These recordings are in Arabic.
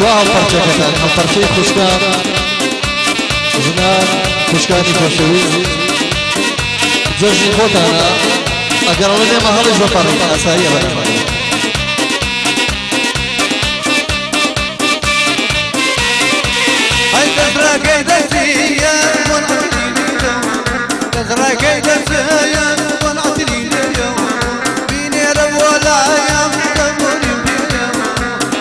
وهو فرشكتان هم فرشي خوشكان جنان خوشكاني خوشويز جرجي خوتانا اگر اولي ما هلش بفرق اسايا بنا هاي تزرع كيدتي تزرع كيدتي ونعتلي اليوم بيني رب ولا يوم تموني بيوم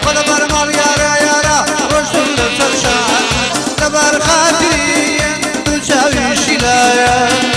ولا برمال يارا رشد لترشان لبر خاطري تشاوي شلايا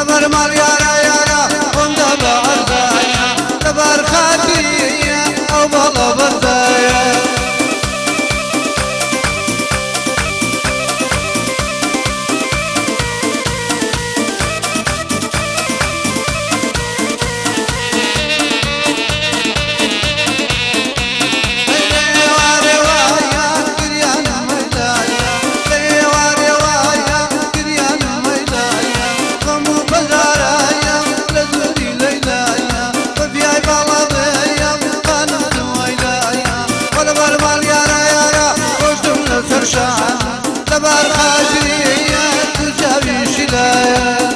برمال يارا وندا بعرضايا لبر خاطري او بلا بردايا لبر خاطري تجاوي شلايا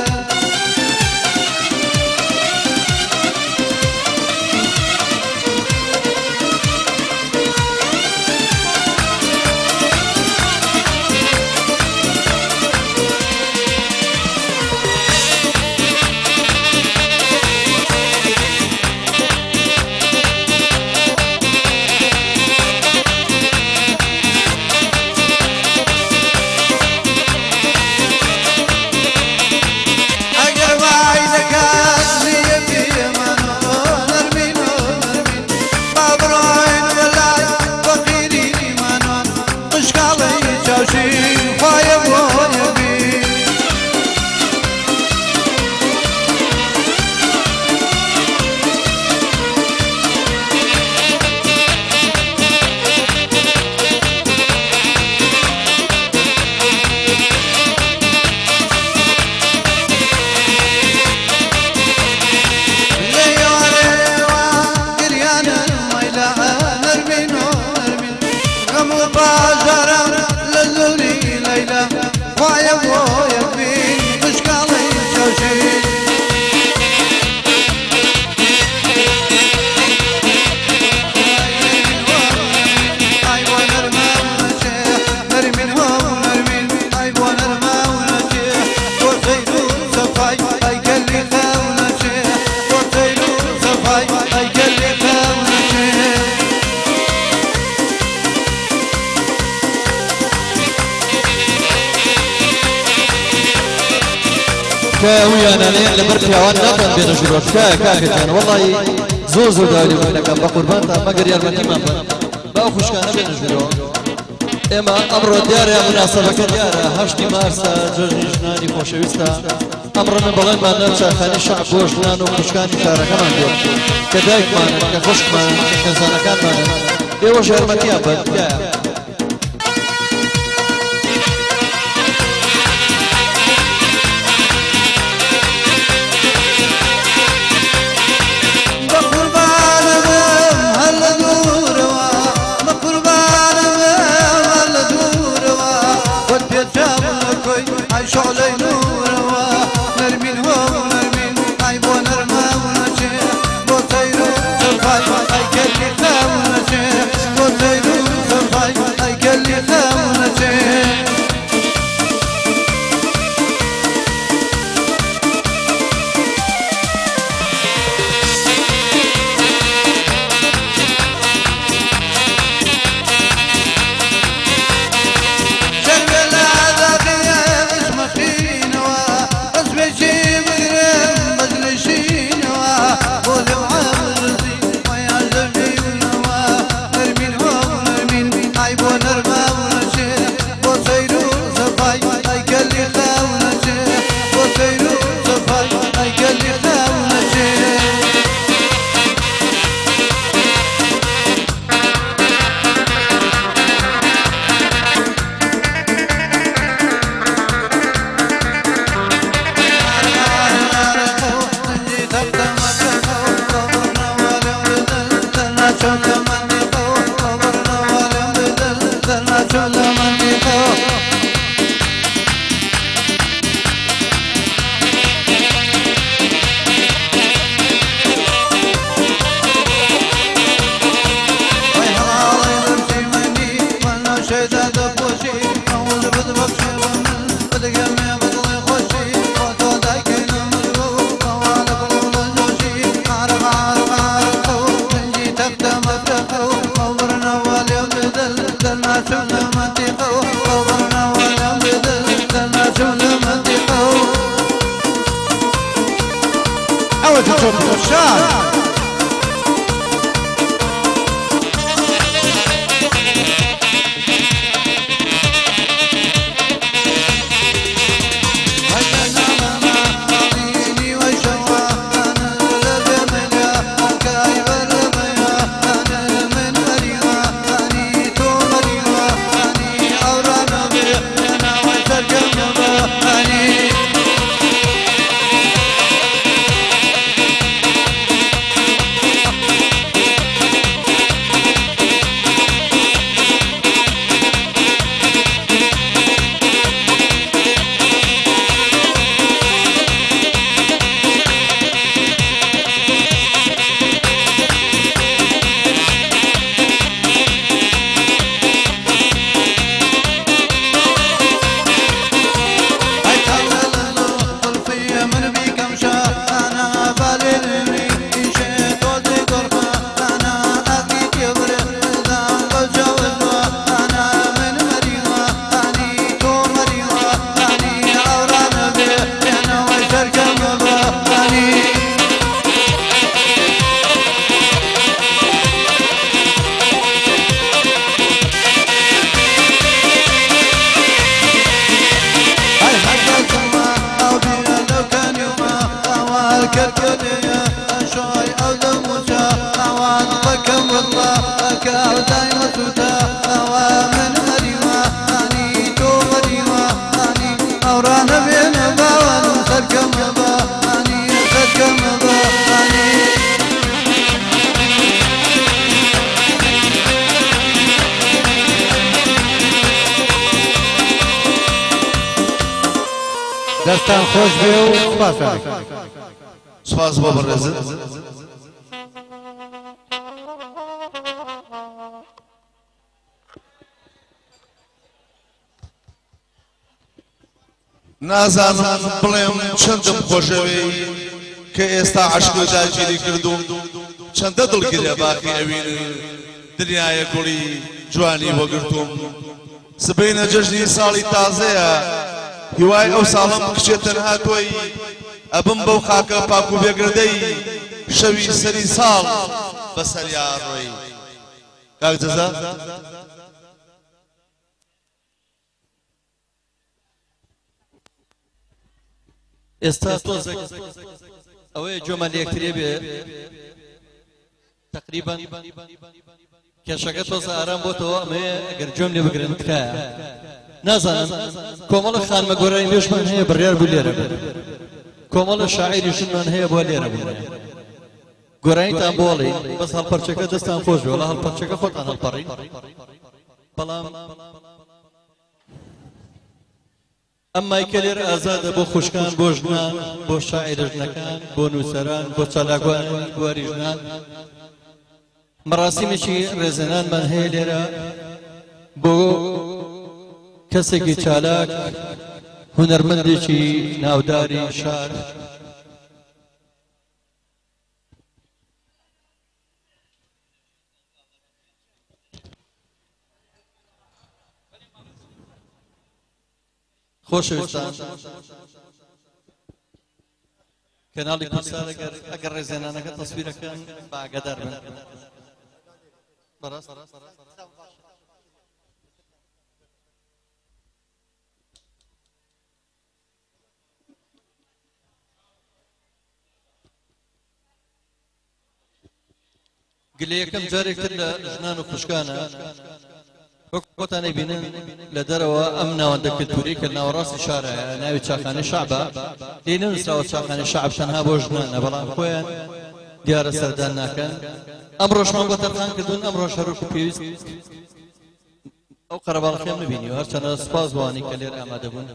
ويانا لبر پیاوان ناتوان بين جلوت كاكتان والله زور داولی بینکم با قربان تا مگر یارمتی من با خوشکانه بين جلوت اما امر دیاره مناسبه دیاره 8 مارس جرنی جنانی خوشویستا امر من بلند ما نرچه خانی شعب و جنان و خوشکانی کارکمان بیاد که دایک مانن که خوشک مانن که انسانکان مانن دیوش یارمتی هم بند شعلي نوروا نرمين هو نرمين عيبو نرمى ونشي بوتيرو سرفاي اي كلي خاونشي بوتيرو سرفاي اي كلي خاونشي شغل هذا غياب اسمخي هەوەتی تۆ بخۆشان دەستان خۆش بێ و سپاس سپاس بۆ بەڕێزت نازانم بڵێم چەندم خۆشەوێ کە ئێستا عەشق و داگیری کردوم چەندە دڵگیرە باقی ئەوین دنیایە گوڵی جوانی بۆ گرتوم سبەینە جەژنی ساڵی تازەیە هیوای ئەو ساڵم بکشێت تەنها تۆی ئەبم بەو خاکە پاک و بێگردەی شەوی سەری ساڵ بەسەریا ڕۆی کاک جەزا ئێستا تۆزێک ئەوەیە جۆمە لەیەکترێ بێ تقریباً کێشەکە تۆزە ئارام بۆتەوە ئەمەیە ئەگەر جۆم لێ بگرن تکایە نازانم کۆمەڵە خانمە گۆرانی نوێژمان هەیە بڕیار بوو لێرە بێت کۆمەڵە شاعیریشمان هەیە بۆ لێرە بوون گۆرانیتان بۆڵی بەس هەڵپەرچەکە دەستان خۆش بێ وەڵا هەڵپەرچەکە خۆتان هەڵپەڕین بەڵام ئەم مایکە لێرە ئازادە بۆ خوشکان بۆ ژنان بۆ شاعیرە ژنەکان بۆ نووسەران بۆ چالاکوانی بواری ژنان مەراسیمێکی ڕێزێنانمان هەیە لێرە بۆ کەسێکی چالاک هونەرمەندێکی ناوداری شار خۆشەویستان کەناڵی کورسان ئەگەر ڕێزێنانەکە تەسویرەکەن بە ئاگادار بن بەڕاست گلێ یەکەم جارێکتر لە ژنان و خوشکانە وەکتانەی بینن لە دەرەوە ئەم ناوەندە کلتوری کە ناوەڕاستی شارەیە ناوی چاخانەی شەعبە لێ نەنووسراوە چاخانەی شەعب تەنها بۆ ژنانە بەڵام خۆیان دیارە سەردان ناکەن ئەمڕۆشمان بە تەرخان کردوون ئەمڕۆ شەڕۆک و پێویست ئەو قەرەباڵخێم نبینی و هەرچەندە سوپاس بۆوانی کە لێرە ئامادە بوون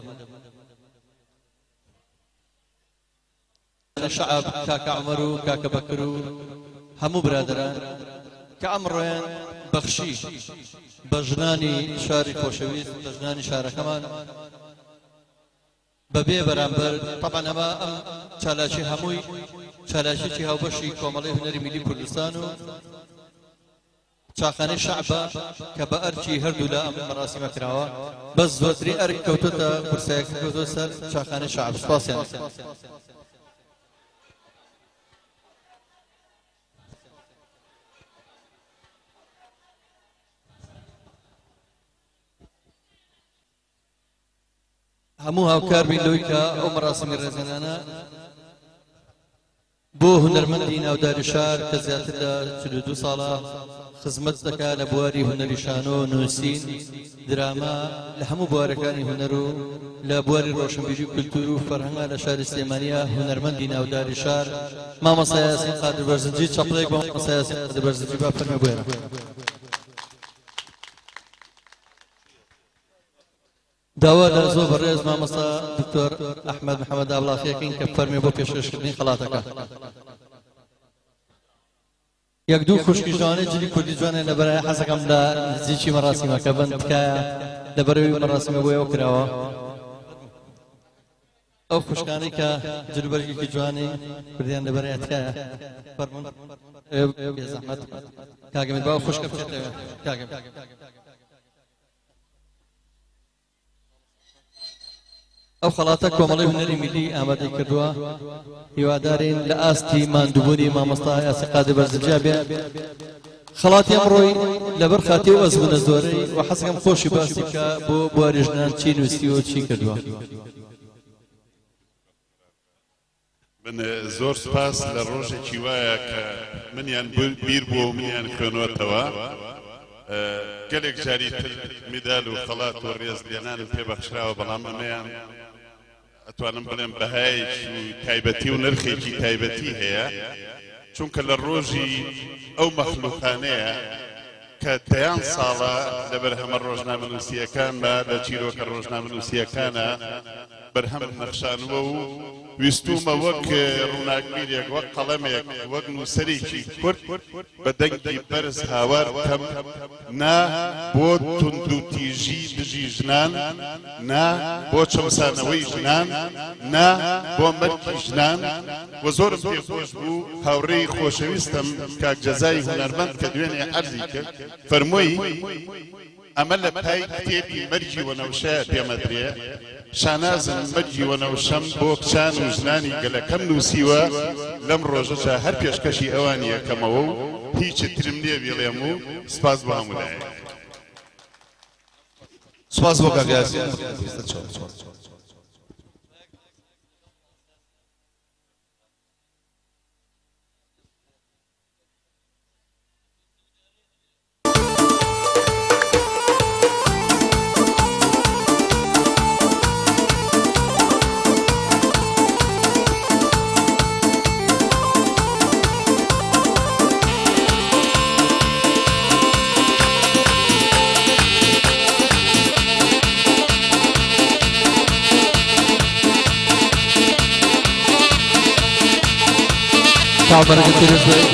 شەعب کاکە عومەر و کاکە بەکر و هەموو برادران کە ئەمڕۆیان بەخشی بە ژنانی شاری خۆشەویست بە ژنانی شارەکەمان بەبێ بەرامبەر طبعاً ئەمە ئەم چالاکی هەمووی چالاکیی هاوبەشی کۆمەڵی هونەری میلی کوردستان و چاخانەی شەعبە کە بە ئەرکی هەردوو لە ئەم مەراسیمە کراوە بەس زۆرترین ئەرک کەوتۆتە کورسایەکە کەوتۆ سەر چاخانەی شەعب سوپاسیان هەموو هاوکار بین لەوەی کە ئەو مەراسمی ڕێزێنانە بۆ هونەرمەندی ناوداری شار کە زیاتر لە 42 ساڵە خزمەت دەکات لە بواری هونەری شانۆ نووسین دراما لە هەموو بوارەکانی هونەر و لە بواری ڕۆشنبیری و کولتور و فەرهەنگا لە شاری سلێمانیە هونەرمەندی ناوداری شار مامۆستا یاسین قادر بەرزنجی چەپڵێک بۆ مامۆستا یاسین قادر بەرزنجی با فەرمێ بوێرە داوا لە زۆر بەڕێز مامۆستا دکتۆر ئەحمەد محەممەد ئابڵاخیەکەین کە فەرمێ بۆ پێشکەشکردنی خەڵاتەکە یەک دوو خوشکی جوانەی جلی کوردی جوانێ لەبەرای حەزەکەم لە نزیکی مەراسیمەکە بند تکایە لەبەرەوەی مەراسیمە بۆ ئەو کراوە ئەو خوشکانەی کە جلوبەرگێکی جوانی کوردیان لەبەرای تکایە فەرمون بێزەحمەت کاگەمێت باو خوشکە بچێتەوە کاگەم ئەو خەڵاتە کۆمەڵی هونەری میلی ئامادەی کردووە هیوادارین لە ئاستی ماندووبوونی مامۆستا یاسین قادر بەرزنجی بێ خەڵاتی ئەمڕۆی لەبەر خاتی و ئەزمونە زۆرەی و حەزەکەم خۆشی باسی بکە بۆ بواری ژنان چی نووسیوە چی کردووە من زۆر سپاس لە ڕۆژێکی وایە کە منیان بیر بووە و منیان خوێنوەتەوە گەلێک جاری تر میدال و خەڵات و ڕێزلێنانم پێبەخشراوە بەڵام ئەمەیان ئەتوانم بڵێم بەهایەکی و تایبەتی و نرخێکی تایبەتی هەیە چونکە لە ڕۆژی ئەو مەخلوقانەیە کە دەیان ساڵە لەبەر هەمە ڕۆژنامەنووسیەکاندا لە چیرۆکە ڕۆژنامەنووسیەکانە بەرهەم نەخشانوە و ویستومە وەک ڕووناکبیرێک وەک قەڵەمێک وەک نووسەرێکی کورد بە دەنگی بەرز هاوار بکەم نا بۆ تند و تیژی دژی ژنان نا بۆ چەمسانەوەی ژنان نا بۆ مەرگی ژنان و زۆرم پێخۆش بوو هاوڕێی خۆشەویستم کاک جەزای هونەرمەند کە دوێنێ عەرزی کرد فەرمووی ئەمە لە پای کتێبی مەرجی وەنەوشە پێمەدرێ شانازم مەرجی وەنەوشەم بۆ کچان و ژنانی گەلەکەم نووسیوە لەم ڕۆژەدا هەر پێشکەشی ئەوانی یەکەمەوە و هیچی ترم نییە بێڵێم و سپاس بۆ هەمولایە سپاس بۆ کاک یاسین بركة الرزق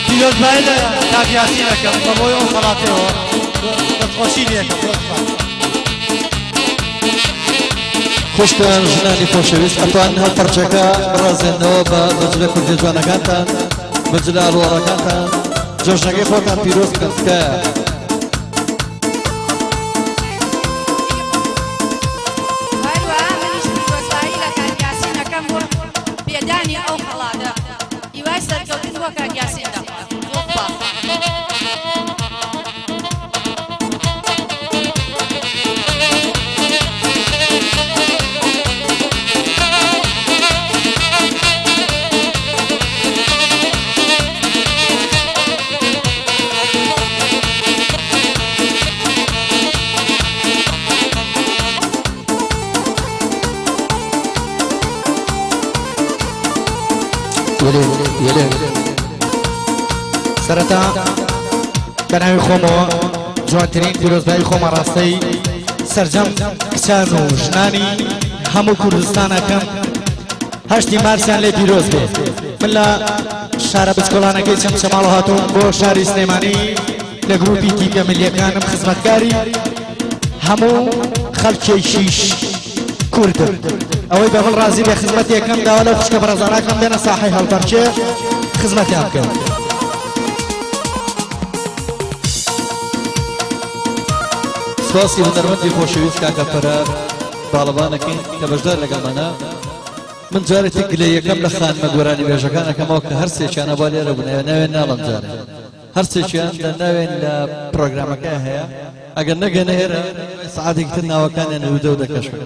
پیرۆز بای لە کاک یاسینەکەم بە بۆی ئەو خەڵاتەوە دەستخۆشی لێکم خوشکان ژنانی خۆشەویست ئەتوان هەر پەرچەکە بڕازێنەوە بە بەجلە کوردی جوانەکانتان بەجلە ئەڵوەڵەکانتان جۆشنەکەی خۆتان پیرۆز بکەن تکایە سەرەتا بەناوی خۆمەوە جوانترین پیرۆزبایی خۆمە ڕاستەی سەرجەم کچان و ژنانی هەموو کوردستانەکەم هەشتی مارسیان لێ پیرۆز بێ من لە شارە بچکۆڵانەکەی چەمچەماڵ هاتووم بۆ شاری سلێمانی لە گروپی تیپە ملیەکانم خزمەتکاری هەموو خەڵکێکیش کوردم ئەوەی بەڵ ڕازی بێ خزمەتێکم داوا لەو خوشکە بەڕێزانەکەم بێنە ساحەی هەڵبەرچێ خزمەتیان بکەم سپاسی هونەرمەندی خۆشەویست کاکە فەرار باڵەبانەکەین کە بەشدار لەگەڵمانە من جارێکی گلەیەکەم لە خانمە گۆرانی بێژەکانەکەمەوە کە هەر سێکیانە با لێرە بوونەوە ناوێن ناڵم جارێ هەر سێکیان لە ناوێن لە پرۆگرامەکە هەیە ئەگەر نەگەنە هێرە سعادێک تر ناوەکانیان وردە و دەکەشن.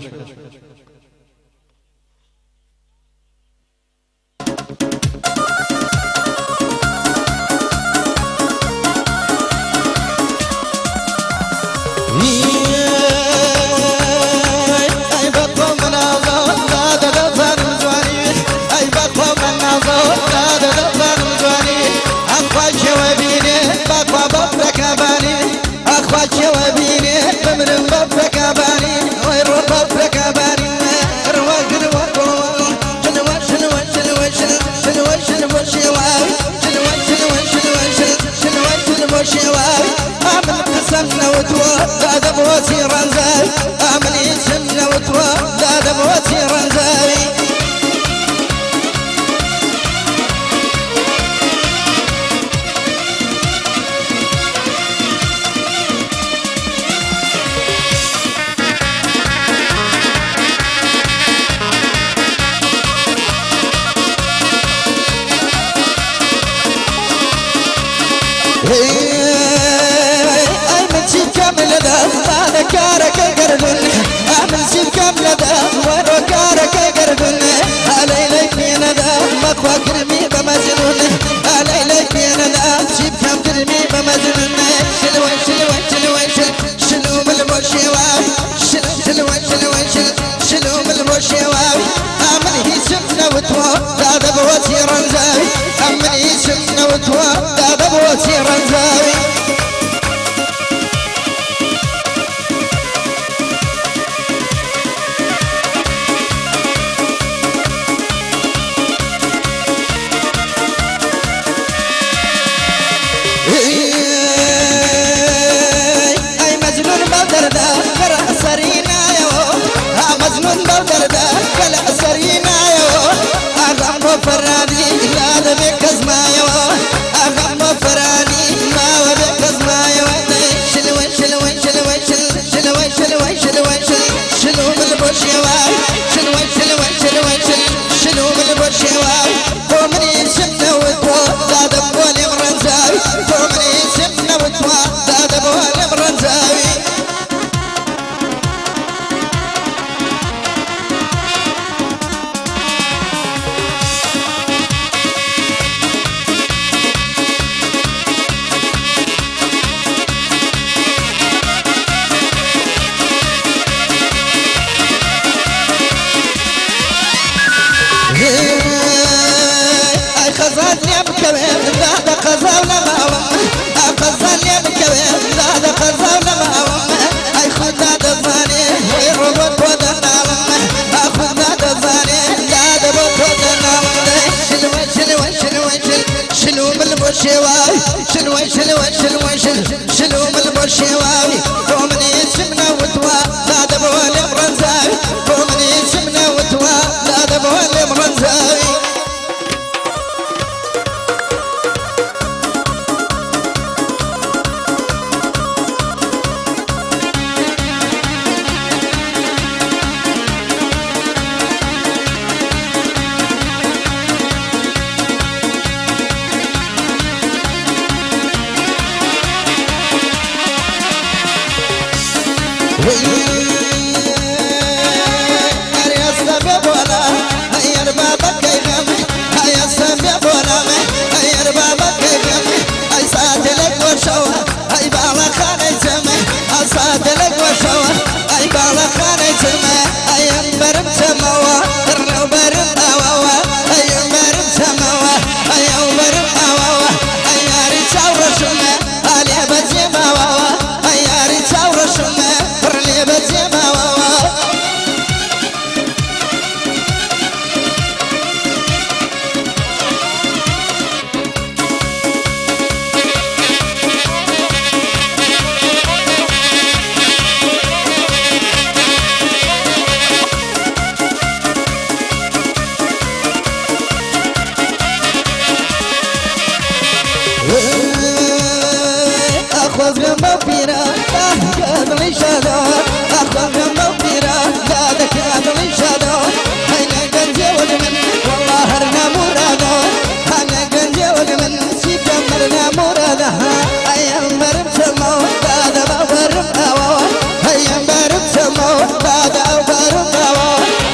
مرم تمو دادا بورم هوا هيا برتمو بعد أو برتمو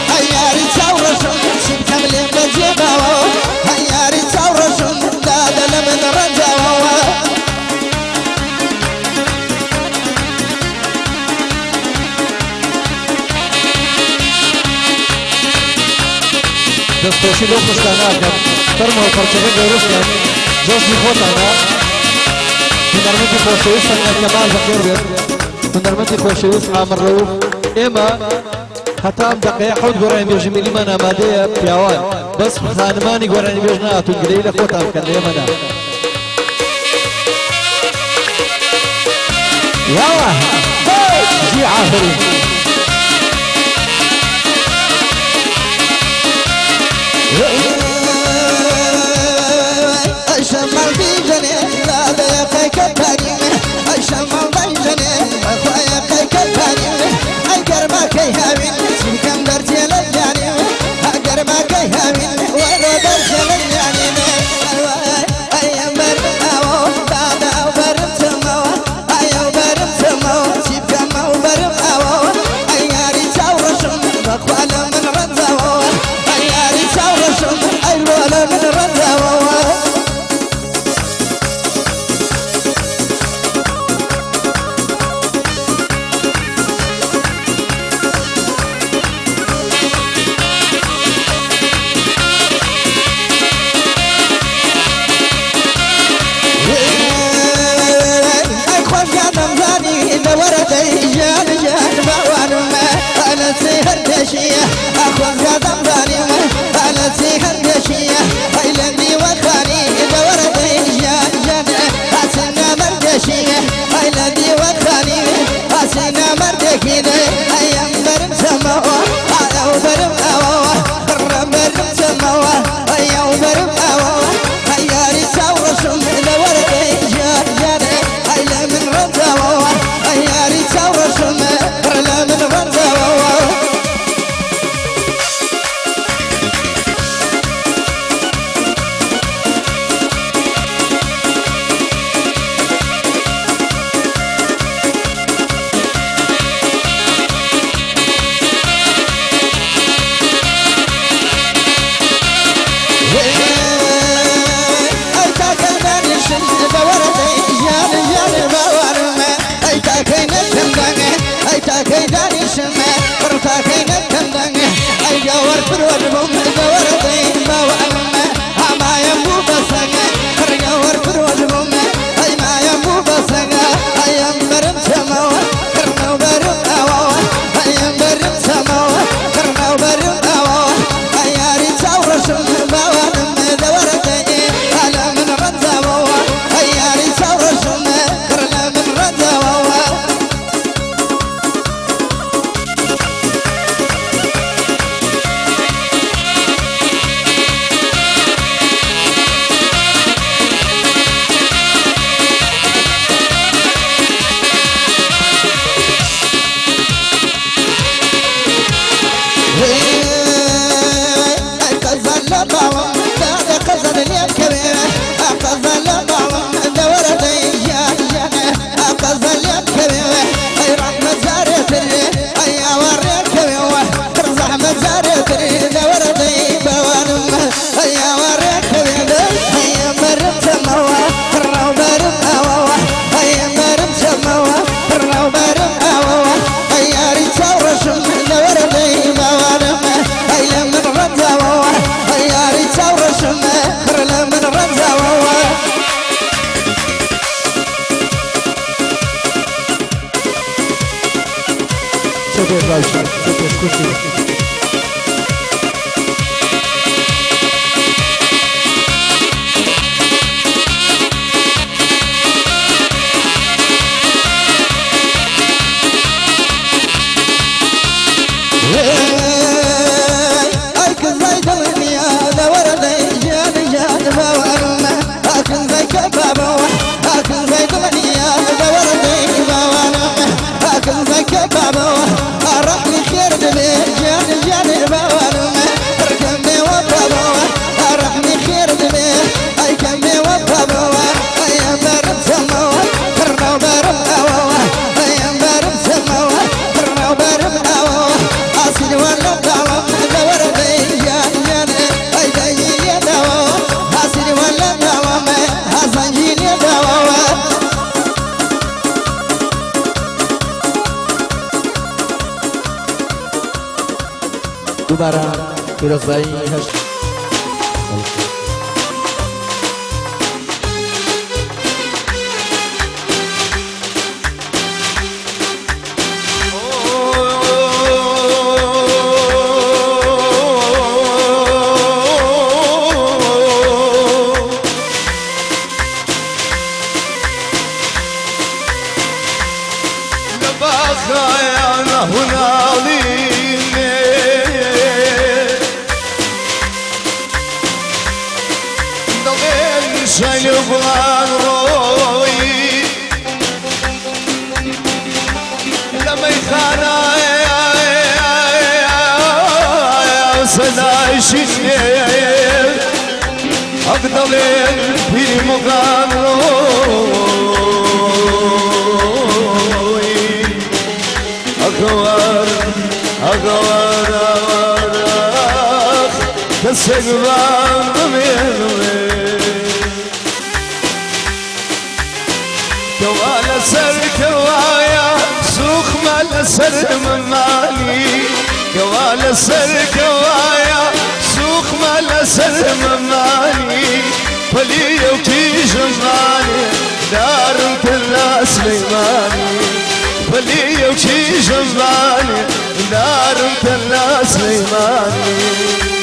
هياري ثورة سبتم لي بجيبو هياري ثورة بعد لمن رجعو دەستخۆشی لەو خوشکاناکەم فەرمەوە پەرچەکە گەورەشکەن جۆشی خۆتانە هونەرمەندی خۆشەویست سەنگەر کەمال بەخێر بێت هونەرمەندی خۆشەویست عامر ڕەوف ئێمە هەتا ئەم دەقەیە حەوت گۆڕانی بێژی میلیمان ئامادەیە پیاوان بەس خانمانی گۆڕانی بێژ نهاتوون گرەی لە خۆتان بکەن لە ئێمەدا يلا جي عافري الشمال في جنين لا بيقيك التاني الشمال في جنين اخويا قيك التاني اقر ما كيهامين سمكم درتي للجاني اقر ما كيهامين ولو درتي للجاني ايام برماو بعد او برمتمو ايام برمتمو سيبكم او برماو اياري تورشم بخوانا من رزاو اياري تورشم ايوانا من رزاو أخوان قدم داني أنا سيهر دشية هيلندي وخاني دوردي جانا أسنا مردشية هيلندي وخاني أسنا مردكيني أيام برم سماوة أيام برم أواوة برم سماوة أيام برم أواوة هياري سورشم دوردي جانا هيلا من رمزاوة هياري سورشم برلا من رمزاوة بابا راح لي خير دليل دووبارە پیرۆزبایی هەشت أقدمين في مقامروي أقوار أقوار كالسقبان بمينوي كوال سر كوايا سوخ مال سر مماني كوال سر كوايا سوخ مال سر مماني فلي يوكي جمالي دار كلا سليماني فلي يوكي جمالي دار كلا سليماني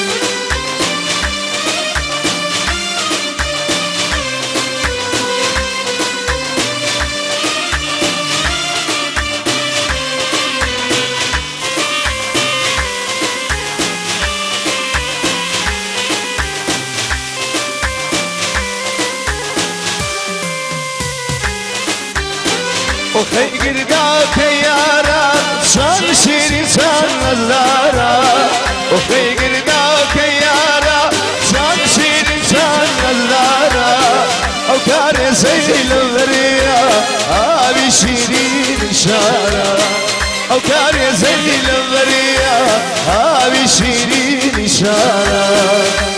وخي قرداك يارا شان شيرين شان نزارا وخي قرداك يارا شان شيرين شان نزارا او كاري زي الوريا ابي شيرين شارا او كاري زي الوريا ابي شيرين شارا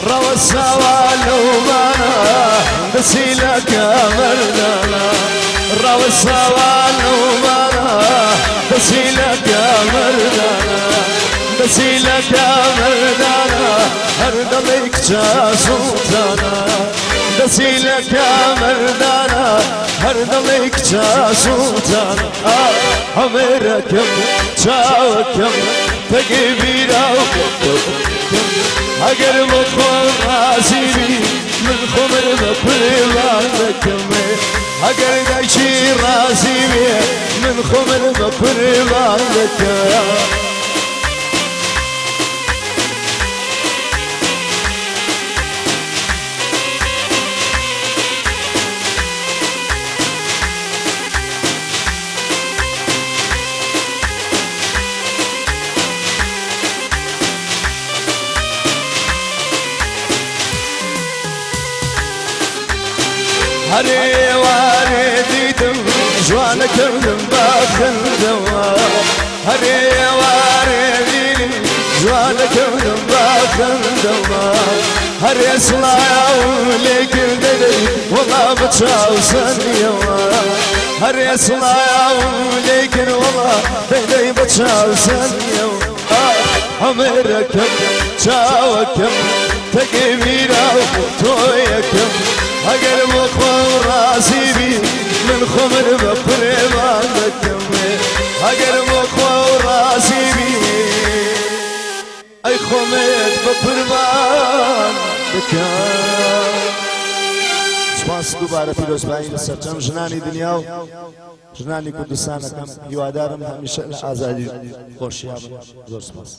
روى السوال ومانا بسيلك مردانا روى السوال ومانا بسيلك مردانا بسيلك مردانا هردلك جاسوتانا بسيلك مردانا هردلك جاسوتانا عمركم جاوكم تقبيرا اگر مخور راسیبی من خمر بپریوان دکمه اگر دایشی راسیبی من خمر بپریوان دکمه هري واردي دم جوانك من باخر دوا هري واردي جوانك من باخر دوا هري صلاة وليك دلي والله بتشاو سنيوا هري صلاة وليك والله دلي بتشاو سنيوا عمركم شاوكم تقبيرا وتويكم اگر مخور راسیبی من خمر بپریوان دکمه اگر مخور راسیبی ای خمر بپریوان دکم سپاس دوباره پیروزبایی لسرجم جنانی دنیا و جنانی کردستانەکەم هیوادارم هەمیشە لە ئازادی خۆشیان زۆر سپاس